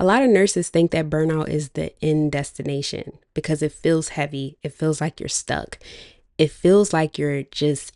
A lot of nurses think that burnout is the end destination because it feels heavy. It feels like you're stuck. It feels like you're just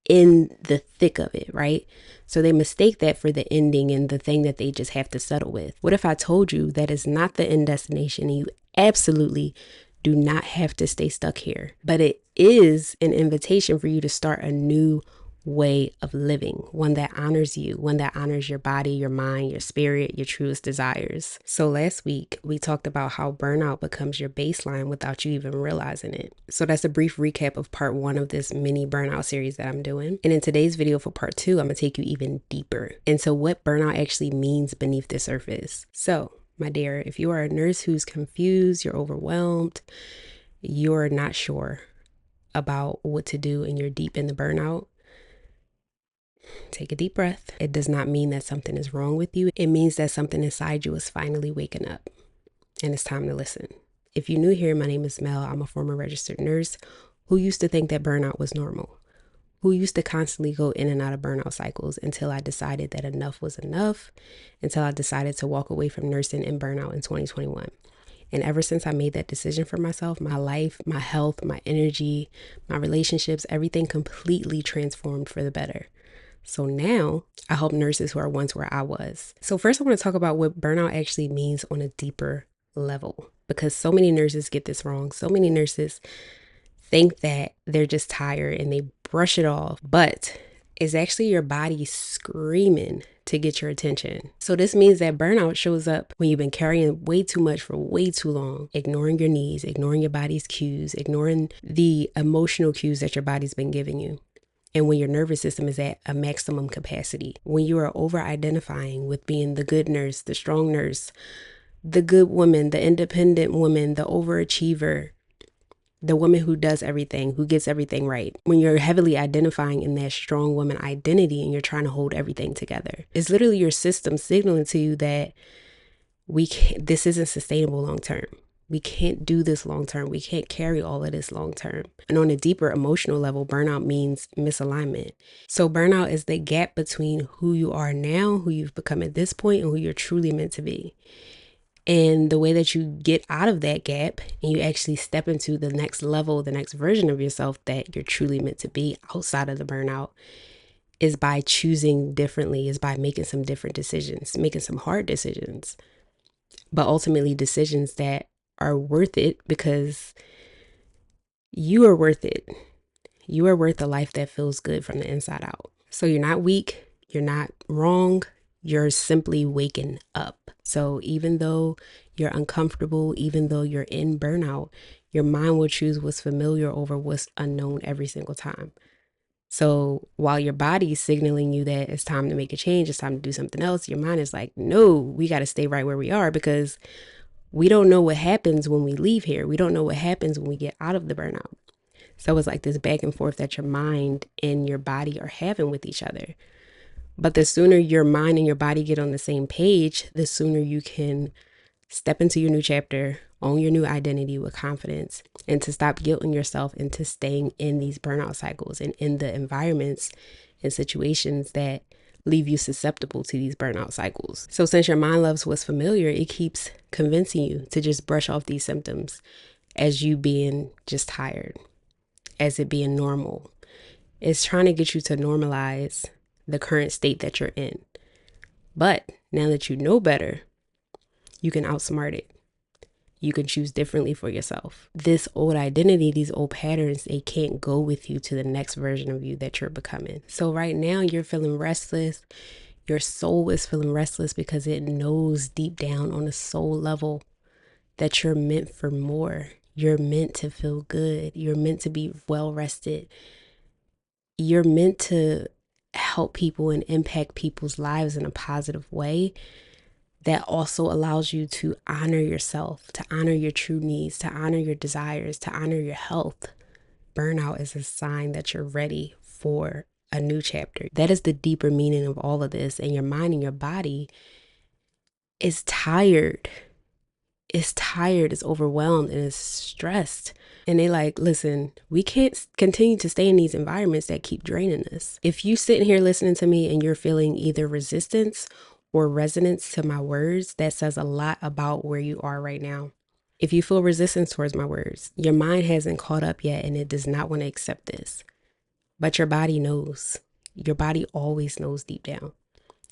in the thick of it, right? So they mistake that for the ending and the thing that they just have to settle with. What if I told you that it's not the end destination and you absolutely do not have to stay stuck here, but it is an invitation for you to start a new way of living, one that honors you, one that honors your body, your mind, your spirit, your truest desires. So last week we talked about how burnout becomes your baseline without you even realizing it. So that's a brief recap of part 1 of this mini burnout series that I'm doing. And in today's video for part 2, I'm gonna take you even deeper into what burnout actually means beneath the surface. So my dear, if you are a nurse who's confused, you're overwhelmed, you're not sure about what to do and you're deep in the burnout, take a deep breath. It does not mean that something is wrong with you. It means that something inside you is finally waking up and it's time to listen. If you're new here, my name is Mel. I'm a former registered nurse who used to think that burnout was normal, who used to constantly go in and out of burnout cycles until I decided that enough was enough, until I decided to walk away from nursing and burnout in 2021. And ever since I made that decision for myself, my life, my health, my energy, my relationships, everything completely transformed for the better. So now I help nurses who are once where I was. So first I want to talk about what burnout actually means on a deeper level, because so many nurses get this wrong. So many nurses think that they're just tired and they brush it off, but it's actually your body screaming to get your attention. So this means that burnout shows up when you've been carrying way too much for way too long, ignoring your needs, ignoring your body's cues, ignoring the emotional cues that your body's been giving you. And when your nervous system is at a maximum capacity, when you are over-identifying with being the good nurse, the strong nurse, the good woman, the independent woman, the overachiever, the woman who does everything, who gets everything right. When you're heavily identifying in that strong woman identity and you're trying to hold everything together, it's literally your system signaling to you that this isn't sustainable long term. We can't do this long term. We can't carry all of this long term. And on a deeper emotional level, burnout means misalignment. So burnout is the gap between who you are now, who you've become at this point, and who you're truly meant to be. And the way that you get out of that gap and you actually step into the next level, the next version of yourself that you're truly meant to be outside of the burnout is by choosing differently, is by making some different decisions, making some hard decisions, but ultimately decisions that are worth it because you are worth it. You are worth a life that feels good from the inside out. So you're not weak. You're not wrong. You're simply waking up. So even though you're uncomfortable, even though you're in burnout, your mind will choose what's familiar over what's unknown every single time. So while your body is signaling you that it's time to make a change, it's time to do something else, your mind is like, no, we got to stay right where we are because we don't know what happens when we leave here. We don't know what happens when we get out of the burnout. So it's like this back and forth that your mind and your body are having with each other. But the sooner your mind and your body get on the same page, the sooner you can step into your new chapter, own your new identity with confidence, and to stop guilting yourself into staying in these burnout cycles and in the environments and situations that leave you susceptible to these burnout cycles. So since your mind loves what's familiar, it keeps convincing you to just brush off these symptoms as you being just tired, as it being normal. It's trying to get you to normalize the current state that you're in. But now that you know better, you can outsmart it. You can choose differently for yourself. This old identity, these old patterns, they can't go with you to the next version of you that you're becoming. So right now you're feeling restless. Your soul is feeling restless because it knows deep down on a soul level that you're meant for more. You're meant to feel good. You're meant to be well rested. You're meant to help people and impact people's lives in a positive way that also allows you to honor yourself, to honor your true needs, to honor your desires, to honor your health. Burnout is a sign that you're ready for a new chapter. That is the deeper meaning of all of this. And your mind and your body is tired. It's tired, it's overwhelmed, and it's stressed. And they like, listen, we can't continue to stay in these environments that keep draining us. If you sitting here listening to me and you're feeling either resistance or resonance to my words, that says a lot about where you are right now. If you feel resistance towards my words, your mind hasn't caught up yet and it does not want to accept this. But your body knows. Your body always knows deep down.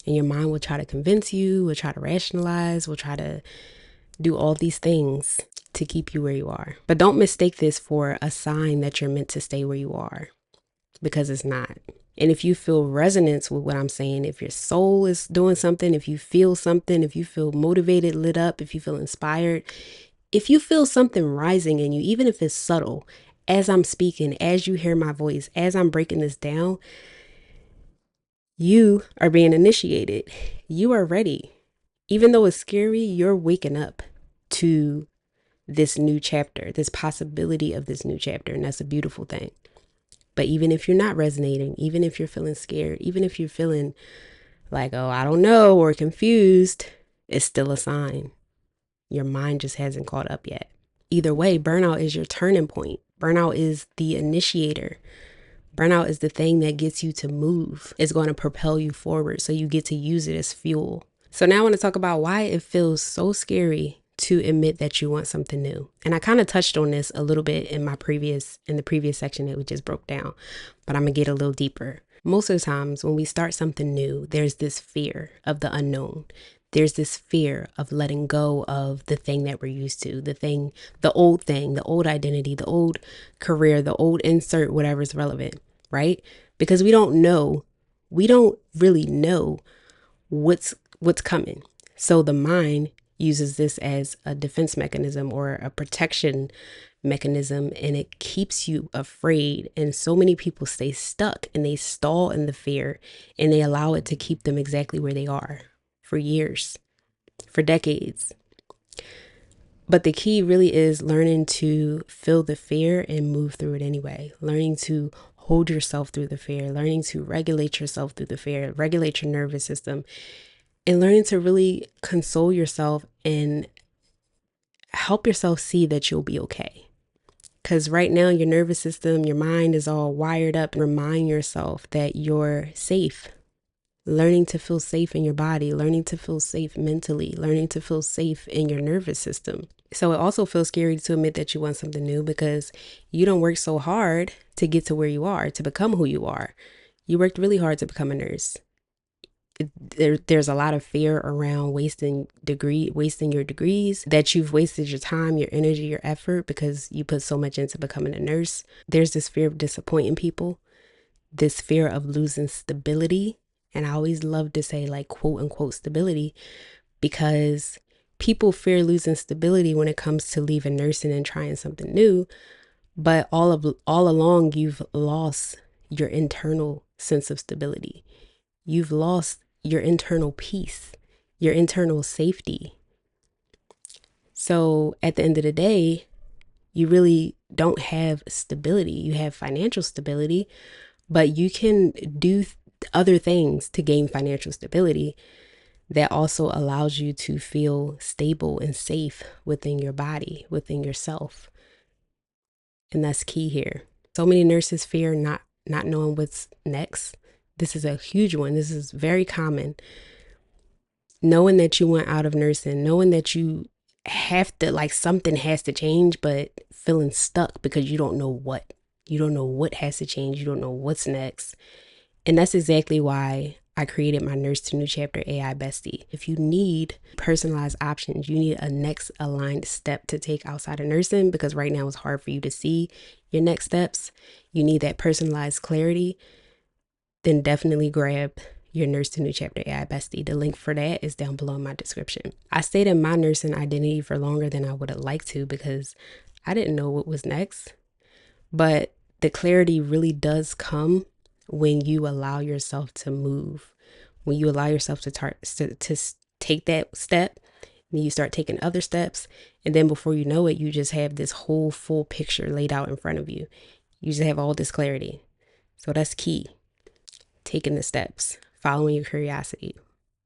And your mind will try to convince you, will try to rationalize, will try to do all these things to keep you where you are. But don't mistake this for a sign that you're meant to stay where you are, because it's not. And if you feel resonance with what I'm saying, if your soul is doing something, if you feel something, if you feel motivated, lit up, if you feel inspired, if you feel something rising in you, even if it's subtle, as I'm speaking, as you hear my voice, as I'm breaking this down, you are being initiated. You are ready. Even though it's scary, you're waking up to this new chapter, this possibility of this new chapter. And that's a beautiful thing. But even if you're not resonating, even if you're feeling scared, even if you're feeling like, oh, I don't know, or confused, it's still a sign. Your mind just hasn't caught up yet. Either way, burnout is your turning point. Burnout is the initiator. Burnout is the thing that gets you to move. It's going to propel you forward, so you get to use it as fuel. So now I want to talk about why it feels so scary to admit that you want something new. And I kind of touched on this a little bit in the previous section that we just broke down, but I'm gonna get a little deeper. Most of the times when we start something new, there's this fear of the unknown. There's this fear of letting go of the thing that we're used to, the old thing, the old identity, the old career, the old insert, whatever's relevant, right? Because we don't really know what's coming. So the mind uses this as a defense mechanism or a protection mechanism, and it keeps you afraid. And so many people stay stuck and they stall in the fear, and they allow it to keep them exactly where they are for years, for decades. But the key really is learning to feel the fear and move through it anyway, learning to hold yourself through the fear, learning to regulate yourself through the fear, regulate your nervous system, and learning to really console yourself and help yourself see that you'll be okay. Because right now, your nervous system, your mind is all wired up. Remind yourself that you're safe. Learning to feel safe in your body, learning to feel safe mentally, learning to feel safe in your nervous system. So it also feels scary to admit that you want something new, because you don't work so hard to get to where you are, to become who you are. You worked really hard to become a nurse. There's a lot of fear around wasting your degrees, that you've wasted your time, your energy, your effort, because you put so much into becoming a nurse. There's this fear of disappointing people, this fear of losing stability. And I always love to say, like, quote unquote stability, because people fear losing stability when it comes to leaving nursing and trying something new. But all along, you've lost your internal sense of stability. You've lost your internal peace, your internal safety. So at the end of the day, you really don't have stability. You have financial stability, but you can do other things to gain financial stability that also allows you to feel stable and safe within your body, within yourself. And that's key here. So many nurses fear not knowing what's next. This is a huge one. This is very common. Knowing that you want out of nursing, knowing that you have to, like, something has to change, but feeling stuck because you don't know what. You don't know what has to change. You don't know what's next. And that's exactly why I created my Nurse to New Chapter AI Bestie. If you need personalized options, you need a next aligned step to take outside of nursing, because right now it's hard for you to see your next steps. You need that personalized clarity. Then definitely grab your Nurse to New Chapter AI Bestie. The link for that is down below in my description. I stayed in my nursing identity for longer than I would have liked to, because I didn't know what was next. But the clarity really does come when you allow yourself to move, when you allow yourself to take that step, then you start taking other steps. And then before you know it, you just have this whole full picture laid out in front of you. You just have all this clarity. So that's key. Taking the steps, following your curiosity,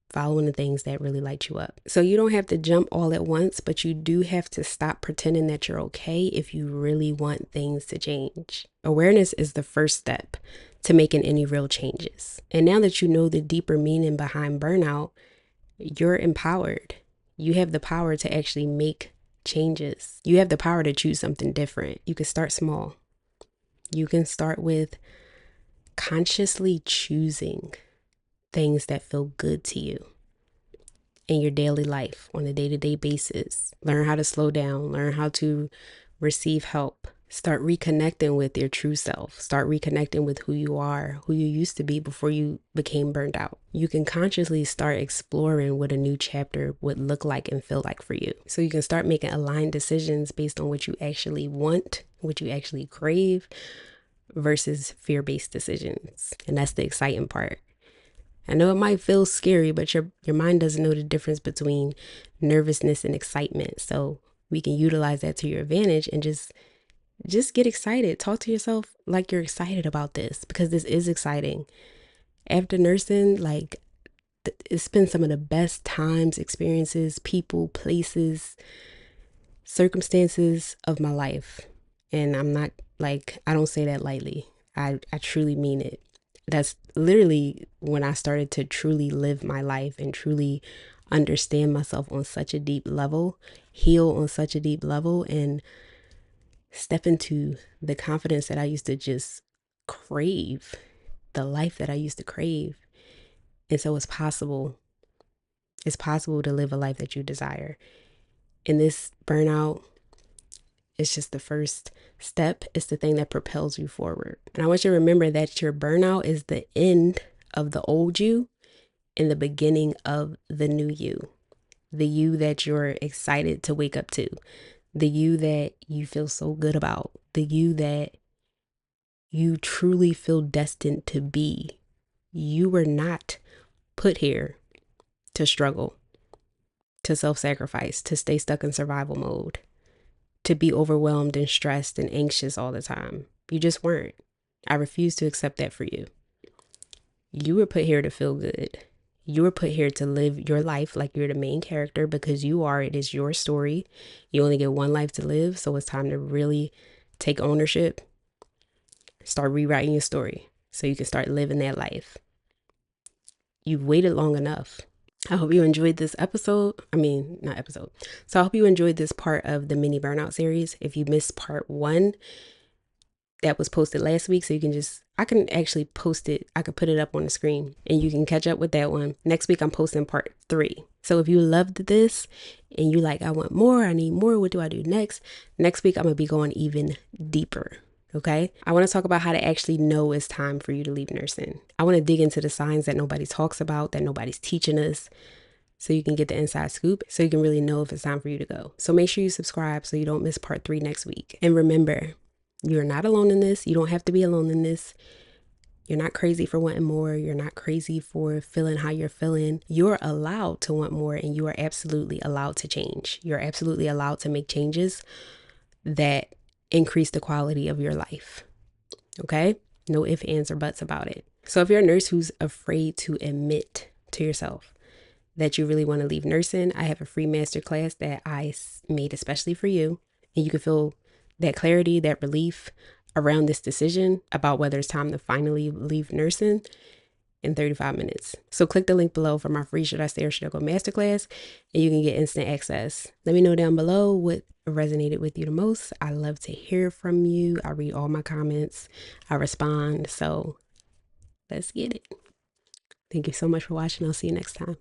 following the things that really light you up. So you don't have to jump all at once, but you do have to stop pretending that you're okay if you really want things to change. Awareness is the first step to making any real changes. And now that you know the deeper meaning behind burnout, You're empowered. You have the power to actually make changes. You have the power to choose something different. You can start small. You can start with consciously choosing things that feel good to you in your daily life on a day-to-day basis. Learn how to slow down, learn how to receive help. Start reconnecting with your true self. Start reconnecting with who you are, who you used to be before you became burned out. You can consciously start exploring what a new chapter would look like and feel like for you. So you can start making aligned decisions based on what you actually want, what you actually crave, versus fear-based decisions. And that's the exciting part. I know it might feel scary, but your mind doesn't know the difference between nervousness and excitement. So we can utilize that to your advantage and just get excited. Talk to yourself like you're excited about this, because this is exciting. After nursing, like, it's been some of the best times, experiences, people, places, circumstances of my life. And I'm not like, I don't say that lightly. I truly mean it. That's literally when I started to truly live my life and truly understand myself on such a deep level, heal on such a deep level, and step into the confidence that I used to just crave, the life that I used to crave. And so it's possible. It's possible to live a life that you desire. And this burnout is just the first step. It's the thing that propels you forward. And I want you to remember that your burnout is the end of the old you and the beginning of the new you. The you that you're excited to wake up to. The you that you feel so good about. The you that you truly feel destined to be. You were not put here to struggle, to self-sacrifice, to stay stuck in survival mode, to be overwhelmed and stressed and anxious all the time. You just weren't. I refuse to accept that for you. You were put here to feel good. You were put here to live your life like you're the main character, because you are. It is your story. You only get one life to live, so it's time to really take ownership. Start rewriting your story so you can start living that life. You've waited long enough. I hope you enjoyed this episode. Not episode. So I hope you enjoyed this part of the mini burnout series. If you missed part 1, that was posted last week, so I can actually post it. I could put it up on the screen and you can catch up with that one. Next week, I'm posting part 3. So if you loved this and you like, I want more, I need more, what do I do next? Next week, I'm going to be going even deeper. Okay. I want to talk about how to actually know it's time for you to leave nursing. I want to dig into the signs that nobody talks about, that nobody's teaching us, so you can get the inside scoop, so you can really know if it's time for you to go. So make sure you subscribe so you don't miss part 3 next week. And remember, you're not alone in this. You don't have to be alone in this. You're not crazy for wanting more. You're not crazy for feeling how you're feeling. You're allowed to want more, and you are absolutely allowed to change. You're absolutely allowed to make changes that increase the quality of your life. Okay? No ifs, ands, or buts about it. So if you're a nurse who's afraid to admit to yourself that you really want to leave nursing, I have a free masterclass that I made especially for you. And you can feel that clarity, that relief around this decision about whether it's time to finally leave nursing in 35 minutes. So click the link below for my free Should I Stay or Should I Go masterclass, and you can get instant access. Let me know down below what resonated with you the most. I love to hear from you. I read all my comments. I respond. So let's get it. Thank you so much for watching. I'll see you next time.